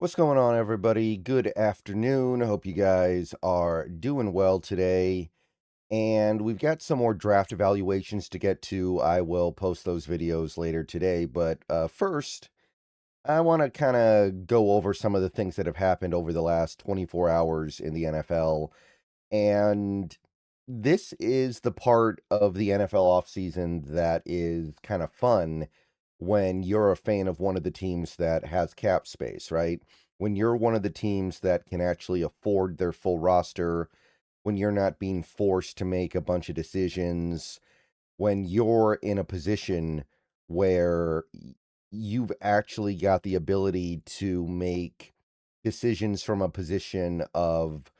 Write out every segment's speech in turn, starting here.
What's going on, everybody? Good afternoon. Hope you guys are doing well today. And we've got some more draft evaluations to get to. I will post those videos later today. But first, I want to kind of go over some of the things that have happened over the last 24 hours in the NFL. And this is the part of the NFL offseason that is kind of fun when you're a fan of one of the teams that has cap space, right? When you're one of the teams that can actually afford their full roster, when you're not being forced to make a bunch of decisions, when you're in a position where you've actually got the ability to make decisions from a position of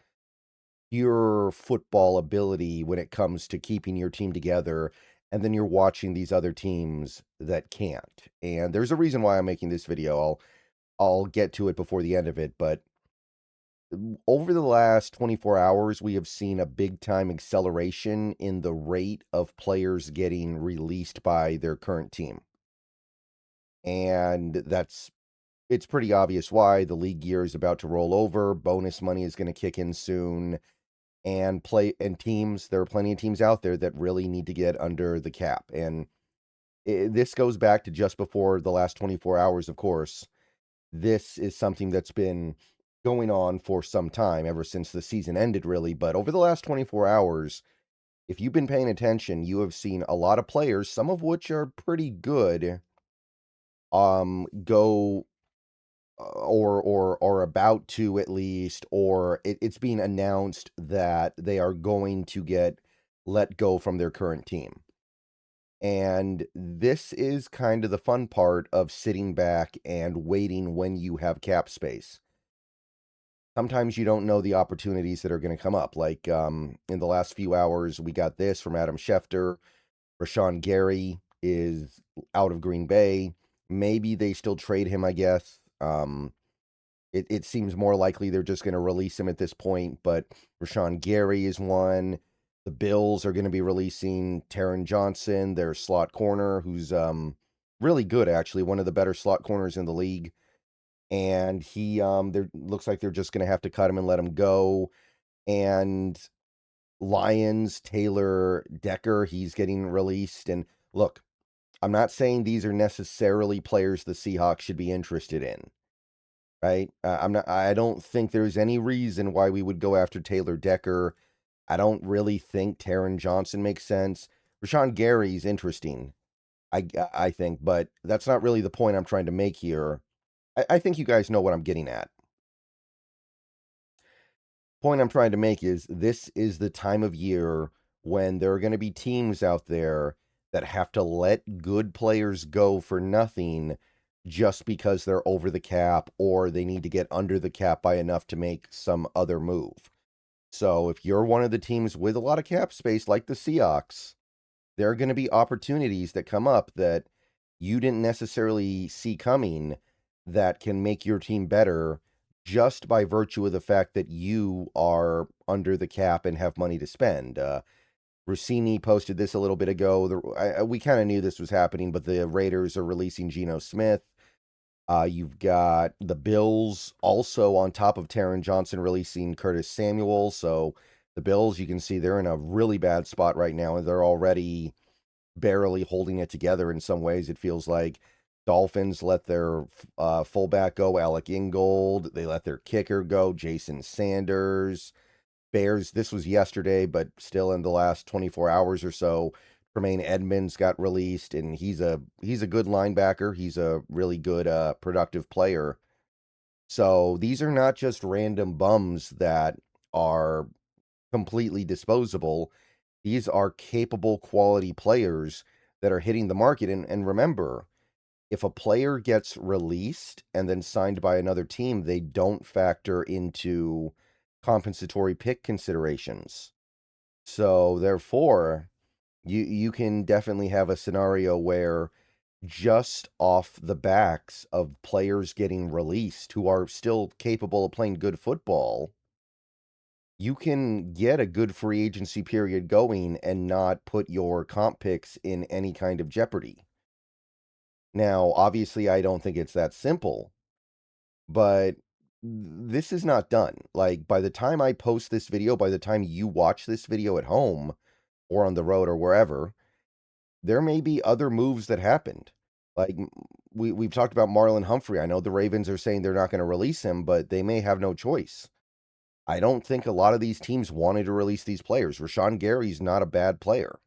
pure football ability when it comes to keeping your team together, and then you're watching these other teams that can't. And there's a reason why I'm making this video. I'll get to it before the end of it, but over the last 24 hours, we have seen a big time acceleration in the rate of players getting released by their current team. And it's pretty obvious why. The league year is about to roll over. Bonus money is going to kick in soon. And there are plenty of teams out there that really need to get under the cap. And this goes back to just before the last 24 hours, of course. This is something that's been going on for some time, ever since the season ended, really. But over the last 24 hours, if you've been paying attention, you have seen a lot of players, some of which are pretty good, go or about to, at least, or it's being announced that they are going to get let go from their current team. And this is kind of the fun part of sitting back and waiting when you have cap space. Sometimes you don't know the opportunities that are going to come up. Like in the last few hours, we got this from Adam Schefter. Rashawn Gary is out of Green Bay. Maybe they still trade him, I guess. It seems more likely they're just going to release him at this point, but Rashawn Gary is one. The Bills are going to be releasing Taron Johnson, their slot corner, who's really good, actually, one of the better slot corners in the league. And he there looks like they're just going to have to cut him and let him go. And Lions, Taylor Decker, he's getting released. And look, I'm not saying these are necessarily players the Seahawks should be interested in. Right? I don't think there's any reason why we would go after Taylor Decker. I don't really think Taron Johnson makes sense. Rashawn Gary's interesting, I think, but that's not really the point I'm trying to make here. I think you guys know what I'm getting at. Point I'm trying to make is this is the time of year when there are going to be teams out there that have to let good players go for nothing just because they're over the cap or they need to get under the cap by enough to make some other move. So if you're one of the teams with a lot of cap space like the Seahawks, there are going to be opportunities that come up that you didn't necessarily see coming that can make your team better just by virtue of the fact that you are under the cap and have money to spend. Rossini posted this a little bit ago. We kind of knew this was happening, but the Raiders are releasing Geno Smith. You've got the Bills also on top of Taron Johnson releasing Curtis Samuel. So the Bills, you can see they're in a really bad spot right now, and they're already barely holding it together in some ways. It feels like Dolphins let their fullback go, Alec Ingold. They let their kicker go, Jason Sanders. Bears, this was yesterday, but still in the last 24 hours or so, Tremaine Edmonds got released, and he's a good linebacker. He's a really good productive player. So these are not just random bums that are completely disposable. These are capable quality players that are hitting the market. And remember, if a player gets released and then signed by another team, they don't factor into compensatory pick considerations. So therefore, you can definitely have a scenario where just off the backs of players getting released who are still capable of playing good football, you can get a good free agency period going and not put your comp picks in any kind of jeopardy. Now, obviously, I don't think it's that simple, but this is not done. Like, by the time I post this video, by the time you watch this video at home or on the road or wherever, there may be other moves that happened. Like, we've talked about Marlon Humphrey. I know the Ravens are saying they're not going to release him, but they may have no choice. I don't think a lot of these teams wanted to release these players. Rashawn Gary's not a bad player.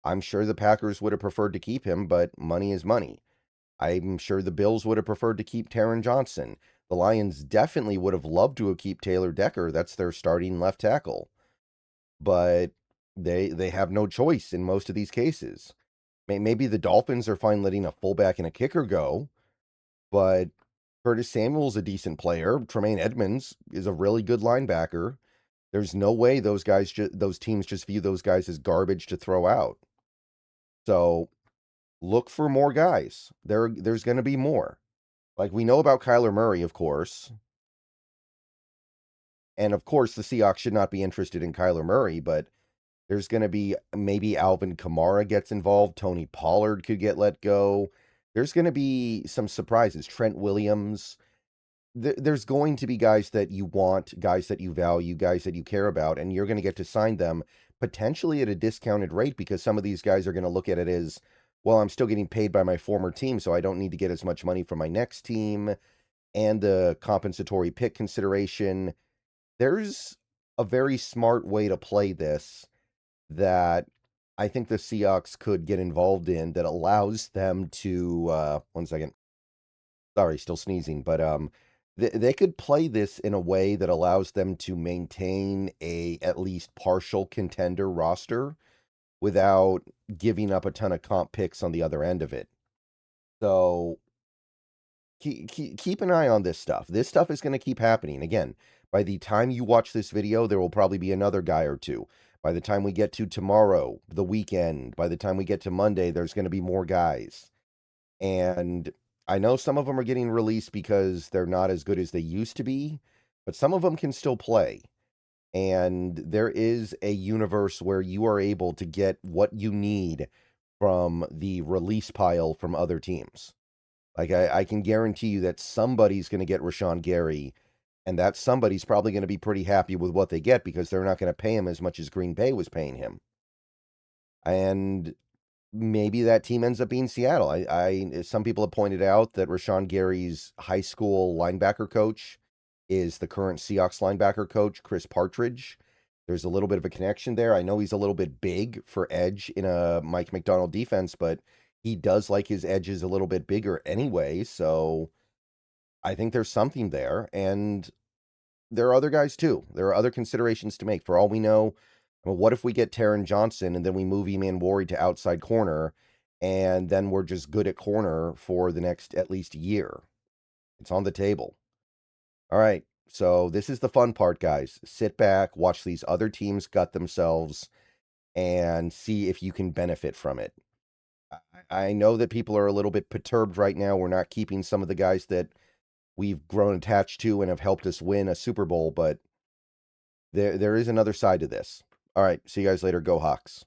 I'm sure the Packers would have preferred to keep him, but money is money. I'm sure the Bills would have preferred to keep Taron Johnson. The Lions definitely would have loved to have kept Taylor Decker. That's their starting left tackle. But they have no choice in most of these cases. Maybe the Dolphins are fine letting a fullback and a kicker go, but Curtis Samuel's a decent player. Tremaine Edmonds is a really good linebacker. There's no way those teams just view those guys as garbage to throw out. So look for more guys. There's going to be more. Like, we know about Kyler Murray, of course. And of course, the Seahawks should not be interested in Kyler Murray, but there's going to be maybe Alvin Kamara gets involved. Tony Pollard could get let go. There's going to be some surprises. Trent Williams. There's going to be guys that you want, guys that you value, guys that you care about, and you're going to get to sign them potentially at a discounted rate because some of these guys are going to look at it as, well, I'm still getting paid by my former team, so I don't need to get as much money from my next team, and the compensatory pick consideration. There's a very smart way to play this that I think the Seahawks could get involved in that allows them to, one second, sorry, still sneezing, but they could play this in a way that allows them to maintain a at least partial contender roster without giving up a ton of comp picks on the other end of it. So keep an eye on this stuff. This stuff is going to keep happening. Again, by the time you watch this video, there will probably be another guy or two. By the time we get to tomorrow, the weekend, by the time we get to Monday, there's going to be more guys. And I know some of them are getting released because they're not as good as they used to be, but some of them can still play. And there is a universe where you are able to get what you need from the release pile from other teams. Like, I can guarantee you that somebody's going to get Rashawn Gary, and that somebody's probably going to be pretty happy with what they get because they're not going to pay him as much as Green Bay was paying him. And maybe that team ends up being Seattle. Some people have pointed out that Rashawn Gary's high school linebacker coach is the current Seahawks linebacker coach, Chris Partridge. There's a little bit of a connection there. I know he's a little bit big for edge in a Mike McDonald defense, but he does like his edges a little bit bigger anyway, so I think there's something there, and there are other guys too. There are other considerations to make. For all we know, well, what if we get Taron Johnson and then we move Eman Wari to outside corner, and then we're just good at corner for the next at least year? It's on the table. All right, so this is the fun part, guys. Sit back, watch these other teams gut themselves, and see if you can benefit from it. I know that people are a little bit perturbed right now. We're not keeping some of the guys that we've grown attached to and have helped us win a Super Bowl, but there is another side to this. All right, see you guys later. Go Hawks.